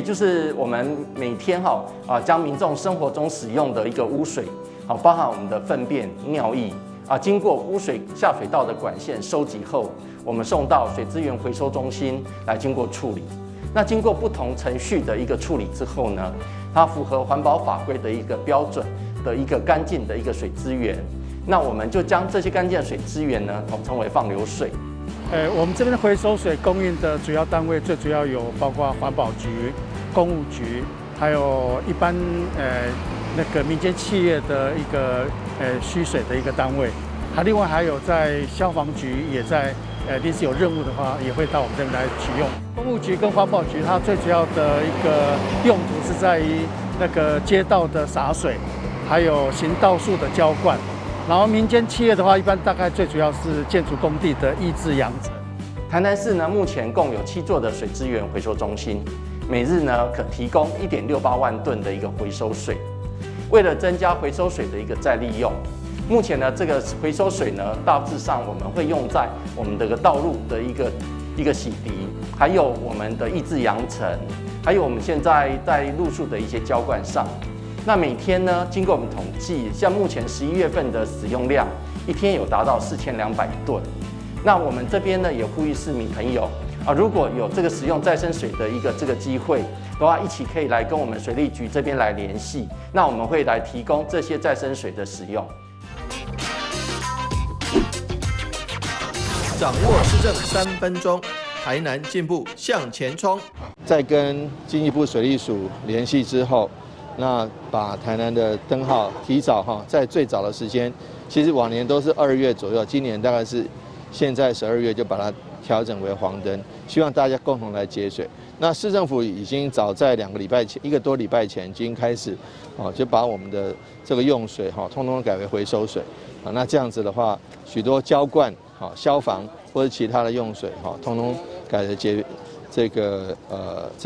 就是我们每天将民众生活中使用的一个污水，包含我们的粪便、尿液经过污水下水道的管线收集后，我们送到水资源回收中心来经过处理。那经过不同程序的一个处理之后呢，它符合环保法规的一个标准的一个干净的一个水资源。那我们就将这些干净的水资源呢，统称为放流水。我们这边的回收水供应的主要单位，最主要有包括环保局、公务局，还有一般那个民间企业的一个需水的一个单位。另外还有在消防局也在临时有任务的话，也会到我们这边来取用。公务局跟环保局，它最主要的一个用途是在于那个街道的洒水，还有行道树的浇灌。然后民间企业的话，一般大概最主要是建筑工地的抑制扬尘。台南市呢，目前共有7座的水资源回收中心，每日呢可提供1.68万吨的一个回收水。为了增加回收水的一个再利用，目前呢这个回收水呢，大致上我们会用在我们的道路的一个洗涤，还有我们的抑制扬尘，还有我们现在在路树的一些浇灌上。那每天呢，经过我们统计，像目前11月份的使用量，一天有达到4200吨。那我们这边呢，也呼吁市民朋友如果有这个使用再生水的这个机会的话，一起可以来跟我们水利局这边来联系，那我们会来提供这些再生水的使用。掌握市政3分钟，台南进步向前冲。在跟经济部水利署联系之后，那把台南的灯号提早在最早的时间，其实往年都是2月左右，今年大概是现在12月就把它调整为黄灯，希望大家共同来节水。那市政府已经早在2个礼拜前，1个多礼拜前已经开始就把我们的这个用水通通改为回收水那这样子的话，许多浇灌消防或者其他的用水通通改为这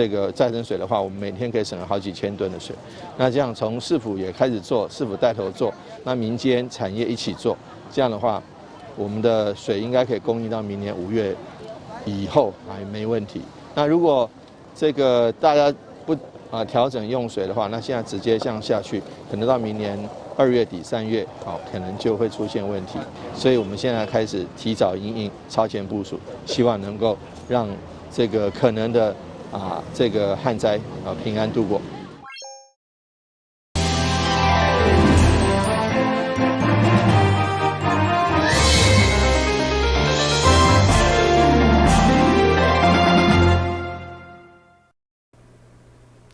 个再生水的话，我们每天可以省了好几千吨的水。那这样从市府也开始做，市府带头做，那民间产业一起做，这样的话，我们的水应该可以供应到明年5月以后还没问题。那如果这个大家不调整用水的话，那现在直接这样下去，可能到明年2月底3月可能就会出现问题。所以我们现在开始提早因应，超前部署，希望能够让这个可能的这个旱灾平安度过。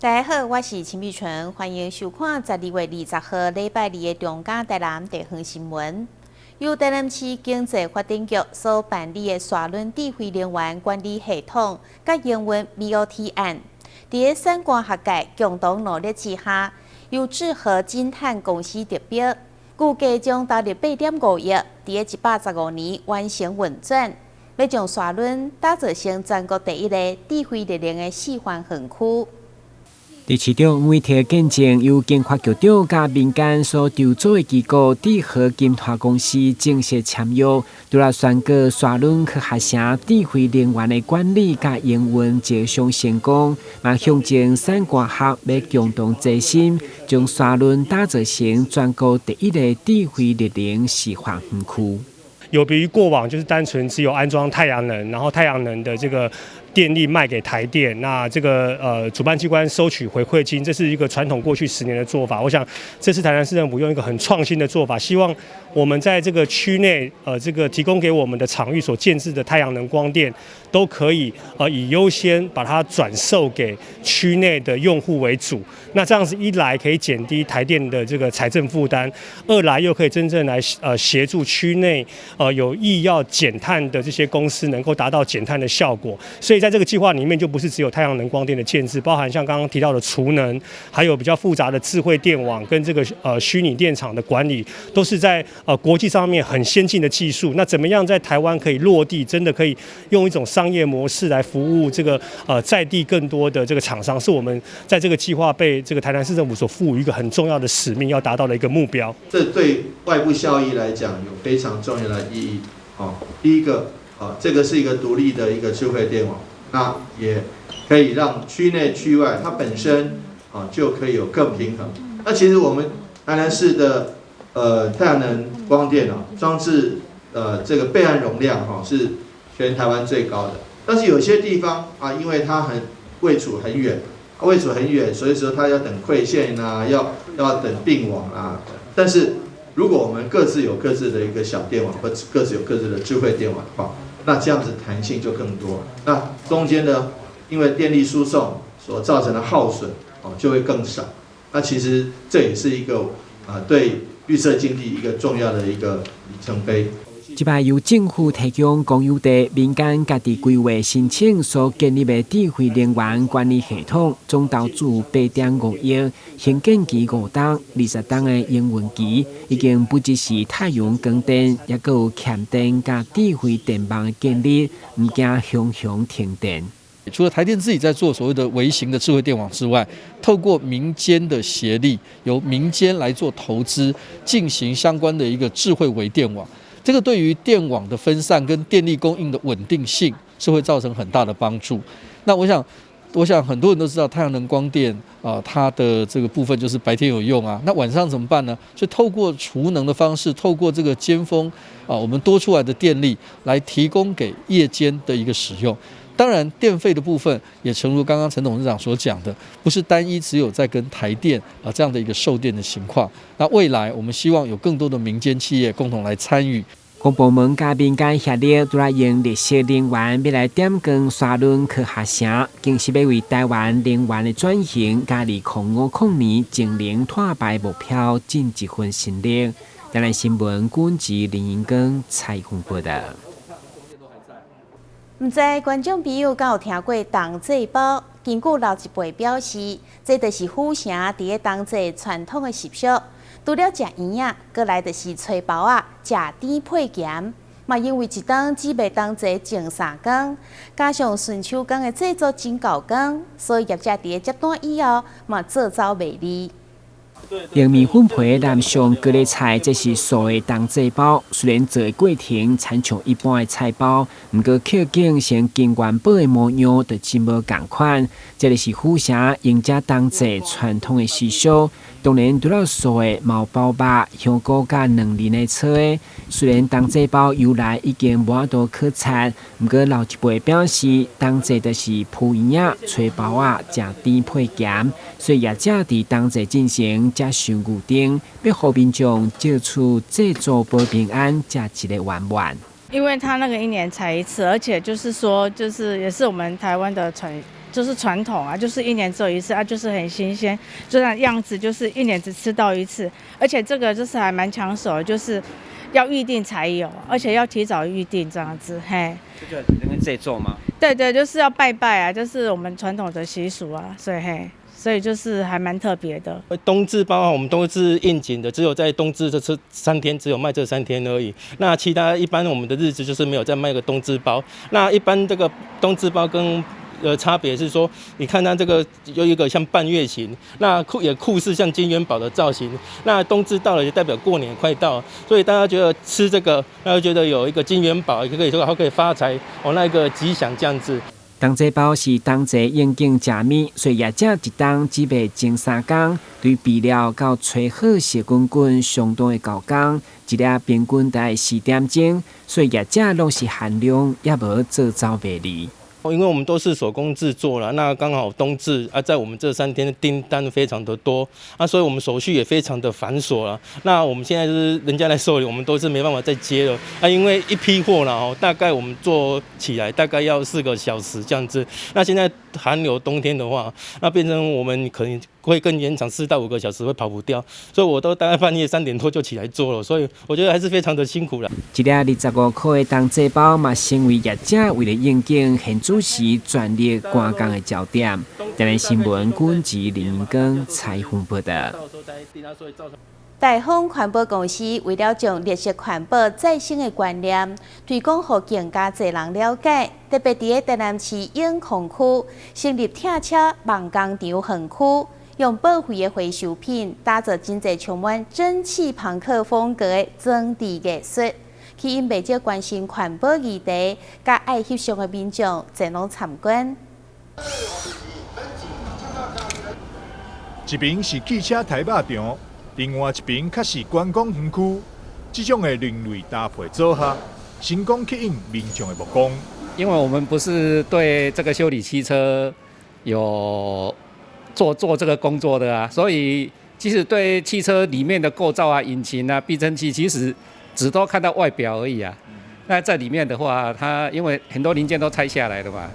大家好，我是陈碧纯，欢迎收看12月20号礼拜2的中嘉台南地方新闻。由台南市经济发展局所办理的沙仑智慧能源管理系统甲营运 BOT 案，在产官学界共同努力之下，由智和金碳公司得标，估计将投入8.5亿，在115年完成运转，要将沙仑打造成全国第一个智慧力量的示范园区。在市场媒体见证，由经发局长甲民间所筹组的机构智和金化公司正式签约，除了宣告沙仑去学城智慧能源的管理甲营运即将成功，嘛向前产官学要共同齐心，将沙仑打造成全国第一个智慧力量示范园区。有别于过往，就是单纯只有安装太阳能，然后太阳能的这个电力卖给台电，那这个主办机关收取回馈金，这是一个传统过去10年的做法。我想这次台南市政府用一个很创新的做法，希望我们在这个区内这个提供给我们的场域所建置的太阳能光电，都可以以优先把它转售给区内的用户为主。那这样子一来可以减低台电的这个财政负担，二来又可以真正来协助区内有意要减碳的这些公司能够达到减碳的效果。所以在这个计划里面，就不是只有太阳能光电的建制，包含像刚刚提到的储能，还有比较复杂的智慧电网跟这个虚拟电厂的管理，都是在国际上面很先进的技术。那怎么样在台湾可以落地，真的可以用一种商业模式来服务这个在地更多的这个厂商，是我们在这个计划被这个台南市政府所赋予一个很重要的使命，要达到的一个目标。这对外部效益来讲有非常重要的意义。第一个，这个是一个独立的一个智慧电网，那也可以让区内区外它本身就可以有更平衡。那其实我们台南市的太阳能光电装置这个备案容量是全台湾最高的，但是有些地方因为它位处很远，所以说它要等馈线要等并网但是如果我们各自有各自的一个小电网，或各自有各自的智慧电网的话，那这样子弹性就更多。那中间呢，因为电力输送所造成的耗损就会更少。那其实这也是一个对绿色经济一个重要的一个里程碑。即摆由政府提供公有地，民间家己规划申请所建立的智慧能源管理系统，总投资8.5亿，兴建期5档，20档的营运期，已经不只是太阳光电，也佫有欠电加智慧电网的建立，唔惊熊熊停电。除了台电自己在做所谓的微型的智慧电网之外，透过民间的协力，由民间来做投资，进行相关的一个智慧微电网。这个对于电网的分散跟电力供应的稳定性是会造成很大的帮助。那我想很多人都知道太阳能光电它的这个部分就是白天有用那晚上怎么办呢？就透过储能的方式，透过这个尖峰我们多出来的电力来提供给夜间的一个使用。当然，电费的部分也诚如刚刚陈董事长所讲的，不是单一只有在跟台电这样的一个售电的情况。那未来我们希望有更多的民间企业共同来参与。公部门甲民间协力，都来用绿色能源要来点光沙轮去下城，更是要为台湾能源的转型，加2050年净零碳排目标尽一份心力。台南新闻军职林英光采访报道。唔知观众朋友敢有听过同济包？根据老一辈表示，这就是府城伫个同济传统的习俗。除了食圆搁来就是吹包食甜配咸。嘛因为一顿只袂当坐种3工，加上顺手工的制作真够工，所以业者伫个接单以后嘛做走袂离。用面粉皮染上各类菜，这是素的同济包。虽然做的过程参像一般的菜包，不过刻景成金元宝的模样，就真无同款。这就是府城迎接同济传统的习俗。当然，除了素的毛包肉、香菇加两仁的炒的。虽然同济包由来已经无多可查，不过老一辈表示，同济就是铺圆吹包食甜配咸，所以业者伫同济进行加上预定，要互民众借出制作保平安，加一个圆满。因为他那个1年才一次，而且就是说，也是我们台湾的传统就是1年只有一次就是很新鲜，就那样子，就是1年只吃到一次，而且这个就是还蛮抢手的，就是要预定才有，而且要提早预定这样子，嘿。这就能制作吗？对，就是要拜拜就是我们传统的习俗所以就是还蛮特别的。冬至包我们都是应景的，只有在冬至这3天，只有卖这3天而已。那其他一般我们的日子就是没有再卖个冬至包。那一般这个冬至包跟差别是说，你看它这个有一个像半月形，那酷似像金元宝的造型。那冬至到了，也代表过年快到了，所以大家觉得吃这个，大家觉得有一个金元宝，也可以说可以发财那个吉祥这样子。同济包是同济应景食面，所以业者一档只卖种3工，对备料到吹好热滚滚相当的高工，一粒平均大概4点钟，所以业者拢是限量，也无做走袂离。因为我们都是手工制作了，那刚好冬至在我们这3天的订单非常的多所以我们手续也非常的繁琐了。那我们现在就是人家来受理，我们都是没办法再接了因为一批货了大概我们做起来大概要4个小时这样子。那现在寒流冬天的话，那变成我们可能会更延长4到5个小时，会跑不掉，所以我都大概半夜3点多就起来做了，所以我觉得还是非常的辛苦了。一粒25块的同济包嘛，成为业者为了应景现主时专列赶工的焦点。台南新闻军职林英光采访报道。大丰环保公司为了将绿色环保再生的观念推广给更加侪人了解，特别伫台南市永康区成立拆车梦工厂园区，用报废的回收品打造真侪充满蒸汽朋克风格的装置艺术，吸引不少关心环保议题、甲爱翕相的民众前往参观。一边是汽车台肉场，另外一边却是观光园区。这种的另类搭配组合，成功吸引民众的目光。因为我们不是对这个修理汽车有做这个工作的啊，所以其实对汽车里面的构造啊、引擎啊、避震器，其实只都看到外表而已啊。那在里面的话，它因为很多零件都拆下来的嘛，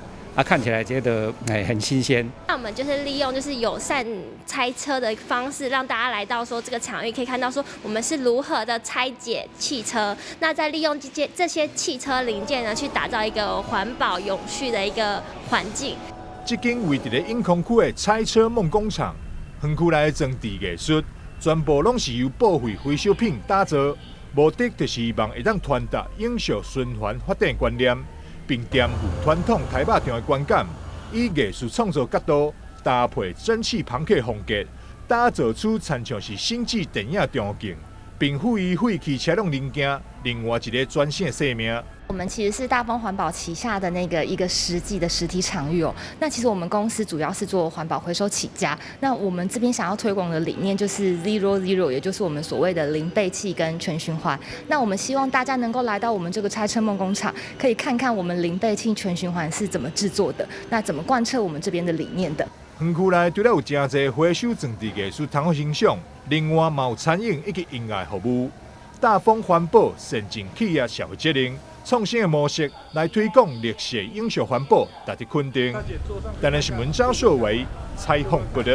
看起来觉得很新鲜。那我们就是利用友善拆车的方式，让大家来到说这个场域，可以看到说我们是如何的拆解汽车，那再利用这些汽车零件呢，去打造一个环保永续的一个环境。这间位伫咧永康区的拆车梦工厂，园区内的装置艺术全部拢是由报废回收品打造。目的就是希望会当传达永续循环发展观念，并颠覆传统台肉场的观感，以艺术创作角度搭配蒸汽朋克风格，打造出参像是星际电影场景，并赋予废弃车辆零件另外一个全新的生命。我们其实是大丰环保旗下的一个实际的实体场域哦。那其实我们公司主要是做环保回收起家。那我们这边想要推广的理念就是 Zero， 也就是我们所谓的零废弃跟全循环。那我们希望大家能够来到我们这个拆车梦工厂，可以看看我们零废弃全循环是怎么制作的，那怎么贯彻我们这边的理念的。园区内除了有真侪回收装置艺术通好欣赏，另外嘛有餐饮以及音乐服务。大丰环保善尽企业社会责任。创新的模式来推广绿色永续环保，值得肯定。台南新闻张硕伟采访报道。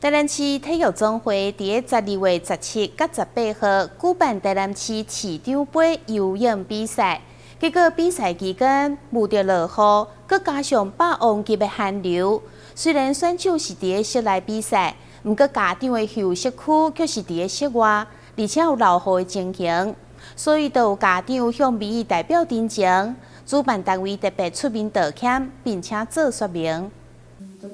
台南市体育总会伫12月17到18號舉辦台南市市長杯游泳比賽，結果比賽期間遇到落雨，佮加上霸王級的寒流。雖然選手是伫室內比賽，不過家長的休息區卻是伫室外，而且有落雨的情形。所以，就有家長向民意代表陳情，主辦單位特別出面道歉，並且做說明。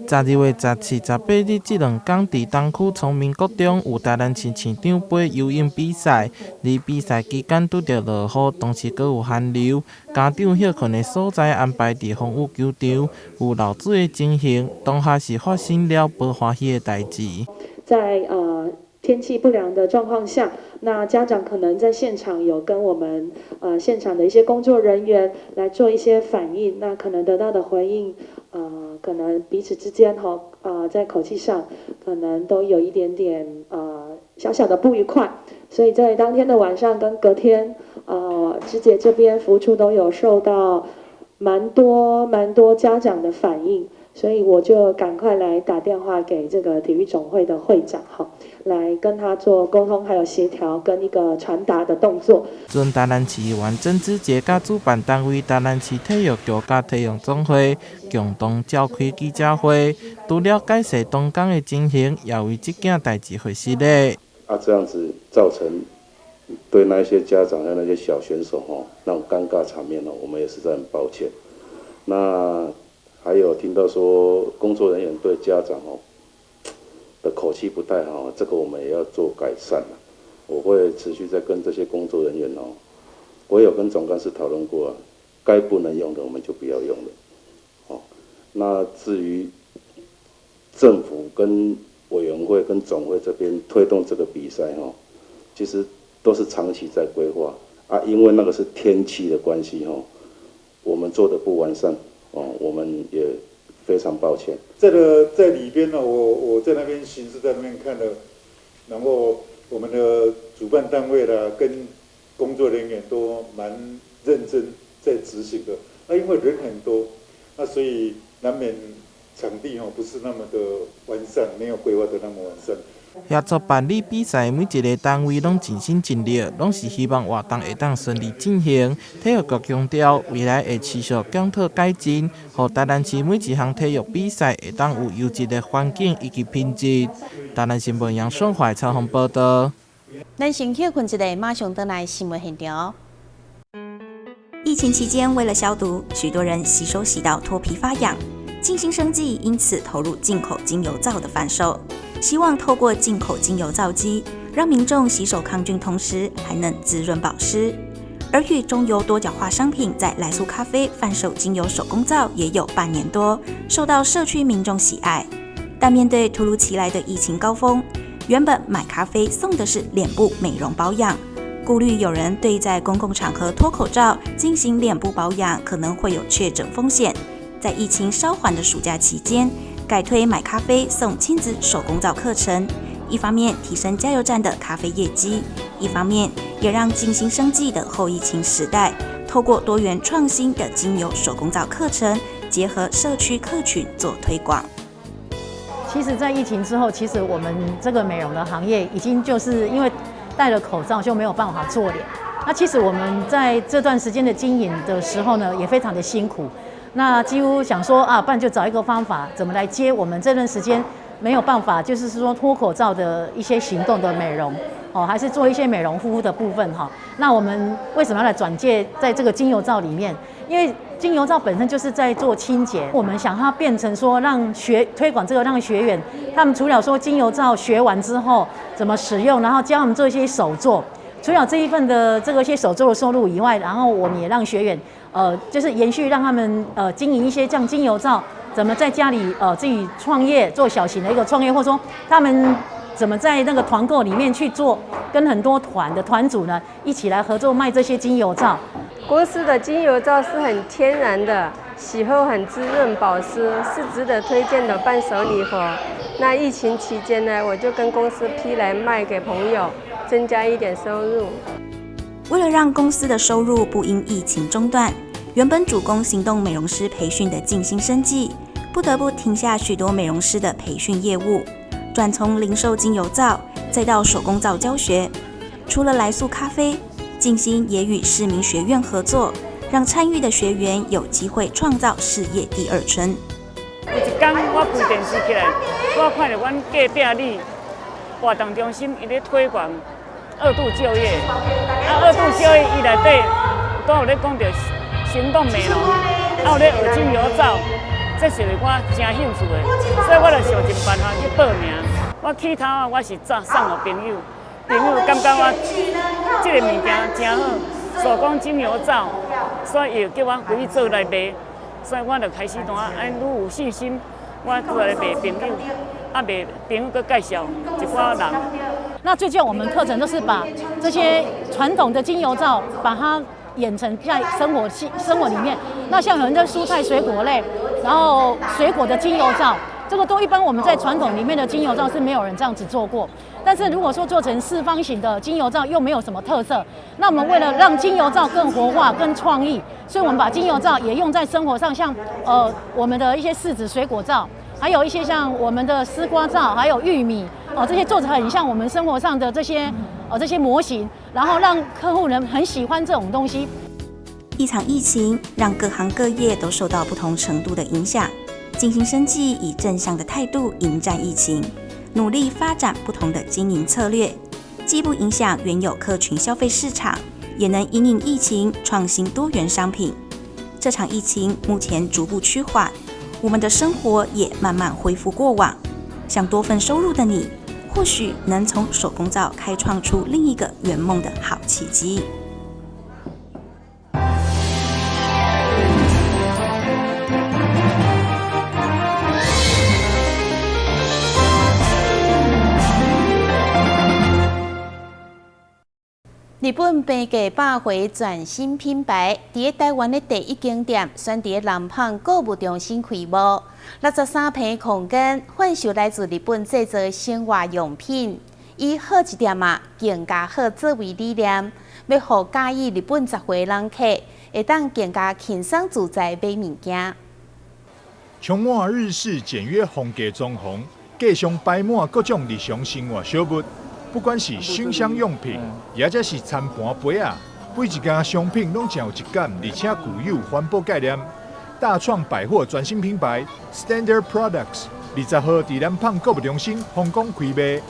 12月17、18日這兩天，佇東區崇明國中有台南市市長杯游泳比賽，而比賽期間拄着落雨，同時閣有寒流，家長休困的所在安排佇風雨球場，有漏水的情形，當下是發生了不歡喜的代志。在天氣不良的狀況下，那家長可能在現場有跟我們現場的一些工作人員來做一些反應，那可能得到的回應，可能彼此之間在口氣上可能都有一點點小小的不愉快，所以在當天的晚上跟隔天，芝姐這邊服務處都有受到蠻多家長的反應。所以我就趕快來打電話給這個體育總會的會長，來跟他做溝通，還有協調跟一個傳達的動作。準台南市議員曾子傑甲主辦單位台南市體育局甲體育總會共同召開記者會，除了解釋當天的情形，也為這件代志會失禮。這樣子造成對那些家長和那些小選手那種尷尬場面我們也實在很抱歉。那還有聽到說工作人員對家長的口氣不太好，這個我們也要做改善。我會持續在跟這些工作人員我有跟總幹事討論過該不能用的我們就不要用了。那至於政府跟委員會跟總會這邊推動這個比賽其實都是長期在規劃因為那個是天氣的關係我們做得不完善。我們也非常抱歉。在裡邊呢，我在那邊巡視，在那邊看了，然後我們的主辦單位啦，跟工作人員都蠻認真在執行的。因為人很多，所以難免場地不是那麼的完善，沒有規劃得那麼完善。協助辦理比賽，每一個單位攏盡心盡力，攏是希望活動會當順利進行。體育局強調，未來會持續檢討改進，讓台南市每一項體育比賽會當有優質的環境以及品質。台南新聞楊順懷採訪報道。咱先休困一下，馬上回來新聞現場。疫情期間，為了消毒，許多人洗手洗到脫皮發癢，靜心生技因此投入進口精油皂的販售。希望透過進口精油皂機，讓民眾洗手抗菌，同時還能滋潤保濕。而与中油多角化商品在来素咖啡贩售精油手工皂也有半年多，受到社区民众喜爱。但面对突如其来的疫情高峰，原本买咖啡送的是脸部美容保养，顾虑有人对在公共场合脱口罩进行脸部保养可能会有确诊风险，在疫情稍缓的暑假期间，改推买咖啡送亲子手工皂课程，一方面提升加油站的咖啡业绩，一方面也让静心生技的后疫情时代，透过多元创新的精油手工皂课程，结合社区客群做推广。其实，在疫情之后，其实我们这个美容的行业已经就是因为戴了口罩就没有办法做脸。那其实我们在这段时间的经营的时候呢，也非常的辛苦。那几乎想说啊，不然就找一个方法，怎么来接我们这段时间没有办法，就是说脱口罩的一些行动的美容，还是做一些美容护肤的部分哈。那我们为什么要来转介在这个精油皂里面？因为精油皂本身就是在做清洁，我们想它变成说让推广这个，让学员他们除了说精油皂学完之后怎么使用，然后教他们做一些手作，除了这一份的这个一些手作的收入以外，然后我们也让学员就是延续让他们经营一些这样精油皂怎么在家里自己创业做小型的一个创业，或者说他们怎么在那个团购里面去做，跟很多团的团主呢一起来合作卖这些精油皂。公司的精油皂是很天然的，洗后很滋润保湿，是值得推荐的伴手礼盒。那疫情期间呢，我就跟公司批来卖给朋友，增加一点收入。为了让公司的收入不因疫情中断，原本主攻行动美容师培训的静心生技，不得不停下许多美容师的培训业务，转从零售精油皂，再到手工皂教学。除了来素咖啡，静心也与市民学院合作，让参与的学员有机会创造事业第二春。有一天我开电视起来，我看到阮隔壁里活动中心伊咧推广二度就业，二度就业伊内底都有咧讲到行动美容，有咧学精油皂，这是我真兴趣的，所以我就想尽办法去报名。我起头我是送给朋友。朋友感觉我这个物件真好，手工精油皂，所以又叫我回去做来卖，所以我就开始愈有信心，我做来卖朋友，卖朋友佮介绍一寡人。那最近我们课程都是把这些传统的精油皂，把它演成在生活里面。那像有人在蔬菜水果类，然后水果的精油皂。这个都一般我们在传统里面的精油皂是没有人这样子做过，但是如果说做成四方形的精油皂又没有什么特色，那我们为了让精油皂更活化、更创意，所以我们把精油皂也用在生活上，像我们的一些柿子水果皂，还有一些像我们的丝瓜皂，还有玉米这些做得很像我们生活上的这些模型，然后让客户人很喜欢这种东西。一场疫情让各行各业都受到不同程度的影响。静心生技以正向的态度迎战疫情，努力发展不同的经营策略，既不影响原有客群消费市场，也能因应疫情创新多元商品。这场疫情目前逐步趋缓，我们的生活也慢慢恢复过往。想多份收入的你，或许能从手工皂开创出另一个圆梦的好契机。日本平价百货全新品牌，伫台湾的第一间店选伫南港购物中心开幕。63平空间，贩售来自日本制作生活用品，以好一点嘛，更加好作为理念，要互介意日本杂货人客会当更加轻松自在买物件。充满日式简约风格装潢，架上摆满各种日常生活小物。不管是熏香用品，也或是餐盘杯啊，每一件商品拢真有质感，而且具有环保概念。大创百货全新品牌 Standard Products 20号伫南港购物中心香港开卖，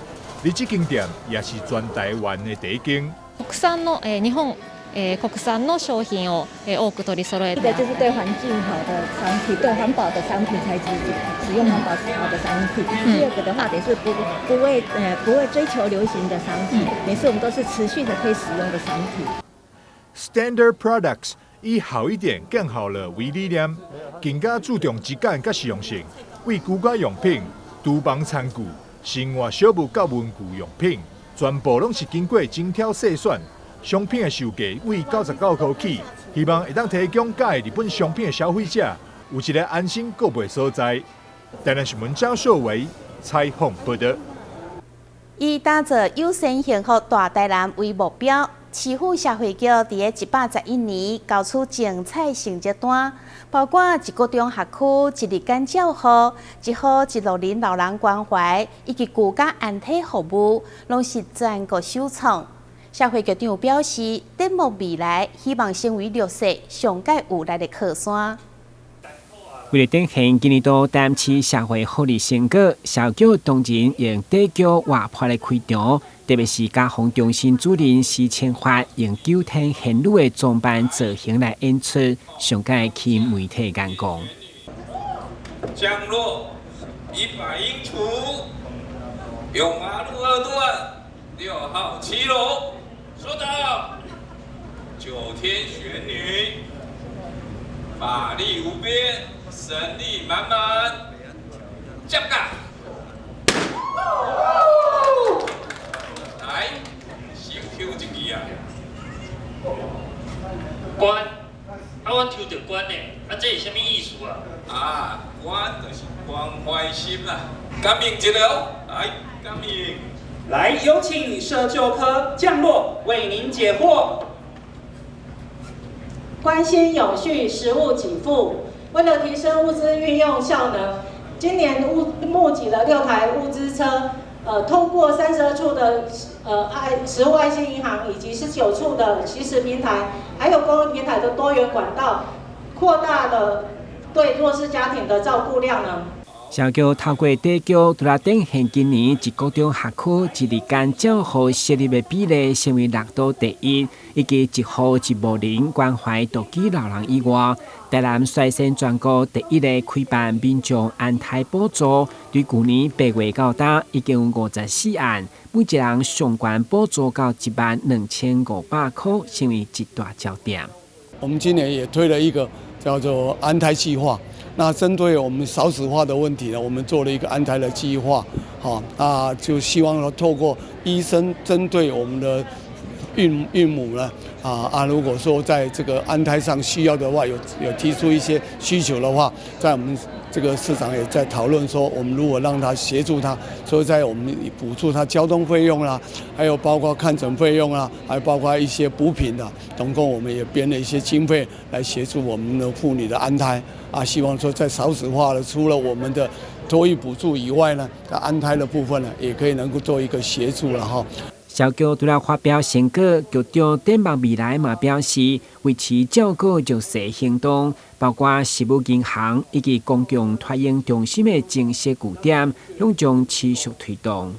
而这间店也是全台湾的第一间。国産の日本国産の商品を多く取り揃えて。这就是对环境好的商品，对环保的商品才使用环保好的商品。第二个的话，也是不为追求流行的商品，每次我们都是持续的可以使用的商品。Standard Products 以好一点、更好了为理念，更加注重质感甲实用性，为居家用品、厨房餐具、生活小物甲文具用品，全部拢是经过精挑细选。商品的售价为99块起，希望会当提供介日本商品的消费者有一个安心购买所在。台南新闻张秀维采访报道。以打造友善幸福大台南为目标。市府社会局伫个111年交出精彩成绩单，包括一个中学区、一日间照护、一号一路人老人关怀以及居家安体服务，拢是全国首创。社会局长表示，展望未来，希望成为绿色上界有力的靠山。为了展现今年度台南市社会福利成果，社局当然用地球活泼的开场，特别是家访中心主任施千发用9天现女的装扮造型来演出，上界去媒体眼光。降落100英尺，用马路2段6号7楼，收到。9天玄女，法力无边，神力满满，降嘎！来，先抽一支啊！关，我抽到关呢，这是什么意思啊？关就是关怀心啦，感应一了，来，感应。来，有请社救科降落，为您解惑。关心永续食物给付，为了提升物资运用效能，今年募集了6台物资车，通过32处的食物爱心银行以及19处的惜食平台，还有公益平台的多元管道，扩大了对弱势家庭的照顾量呢。社局透过地球，除了展现今年一个中学区一日间照护设立的比例成为6都第1，以及1户1无人关怀独居老人以外，台南率先全国第1个开办民众安胎补助，对去年8月到今已经有54案，每一人上悬补助到12500块，成为一大焦点。我们今年也推了一个叫做安胎计划。那针对我们少子化的问题呢，我们做了一个安胎的计划，就希望说透过医生针对我们的孕母呢，如果说在这个安胎上需要的话，有提出一些需求的话，在我们这个市长也在讨论说，我们如果让他协助他，所以在我们补助他交通费用啦，还有包括看诊费用啦，还包括一些补品的，总共我们也编了一些经费来协助我们的妇女的安胎。希望说在少子化的，除了我们的托育补助以外呢，在安胎的部分呢，也可以能够做一个协助了哈。社局除了发表成果，局长展望未来嘛表示，维持照顾弱势行动，包括食物银行以及公共托婴中心的正式据点，拢将持续推动。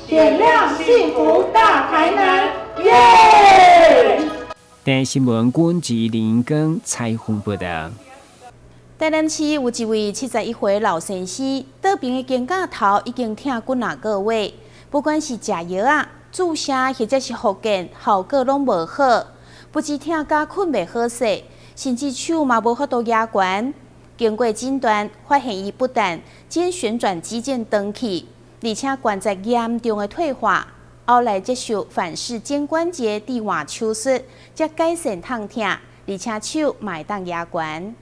点亮幸福大台南，耶！台南新闻阮志林跟采访报道。台南市有一位71岁老先生，倒边的肩胛头已经疼几个月，不管是食药啊、注射或者是复健，效果拢无好，不止疼甲困袂好势，甚至手嘛无法度压悬。经过诊断，发现伊不但肩旋转肌腱长去，而且关节严重的退化，后来接受反式肩关节置换手术，才改善疼痛，而且手嘛会当压悬。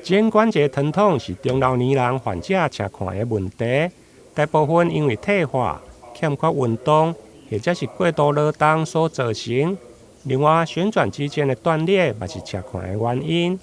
肩关节疼痛是中老年人患者常看的问题，大部分因为退化、欠缺运动，或者是过度劳动所造成。另外，旋转肌腱的断裂也是常看的原因。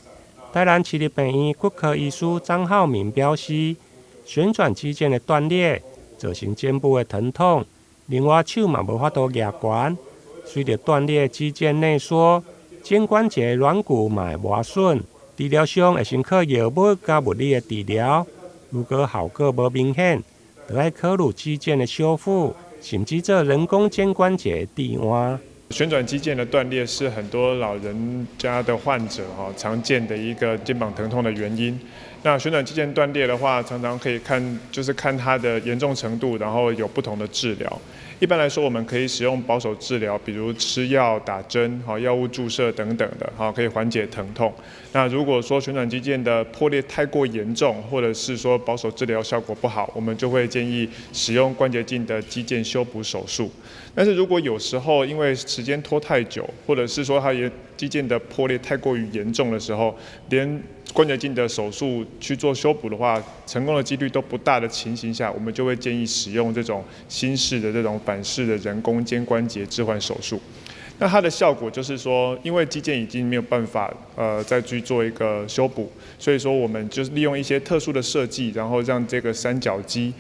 台南市立病院骨科医师张浩明表示，旋转肌腱的断裂造成肩部的疼痛，另外手嘛无法度压悬，随着断裂肌腱内缩，肩关节软骨嘛会磨损。治疗上会先靠药物加物理的治疗，如果效果无明显，就要考虑肌腱的修复，甚至做人工肩关节置换。旋转肌腱的断裂是很多老人家的患者常见的一个肩膀疼痛的原因。那旋转肌腱断裂的话，常常可以看它的严重程度，然后有不同的治疗。一般来说，我们可以使用保守治疗，比如吃药、打针、药物注射等等的，可以缓解疼痛。那如果说旋转肌腱的破裂太过严重，或者是说保守治疗效果不好，我们就会建议使用关节镜的肌腱修补手术。但是如果有时候因为时间拖太久，或者是说它肌腱的破裂太过于严重的时候，连关节镜的手术去做修补的话，成功的几率都不大的情形下，我们就会建议使用这种新式的这种反式的人工肩关节置换手术。那它的效果就是说，因为肌腱已经没有办法再去做一个修补，所以说我们就是利用一些特殊的设计，然后让这个三角肌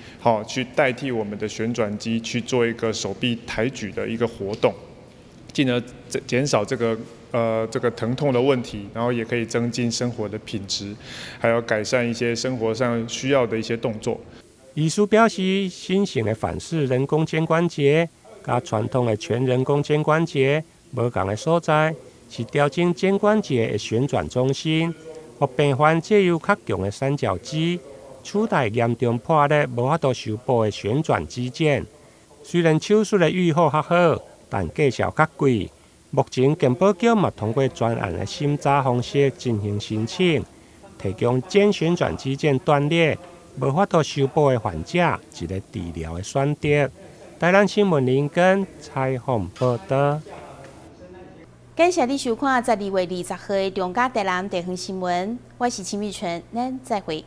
去代替我们的旋转肌去做一个手臂抬举的一个活动，进而减少这个疼痛的问题，然后也可以增进生活的品质，还有改善一些生活上需要的一些动作。医师表示，新型的反式人工肩关节甲传统的全人工肩关节无同的所在，是调整肩关节的旋转中心，互病患借由较强的三角肌取代严重破裂无法度修补的旋转肌腱。虽然手术的预后较好，但价钱较贵。目前健保局嘛通过专案的审查方式进行申请，提供肩旋转肌腱断裂无法度修补的患者一个治疗的选择。台南新闻林根采访报道。感谢你收看12月20号的中嘉台南地方新闻，我是秦美纯，咱再会。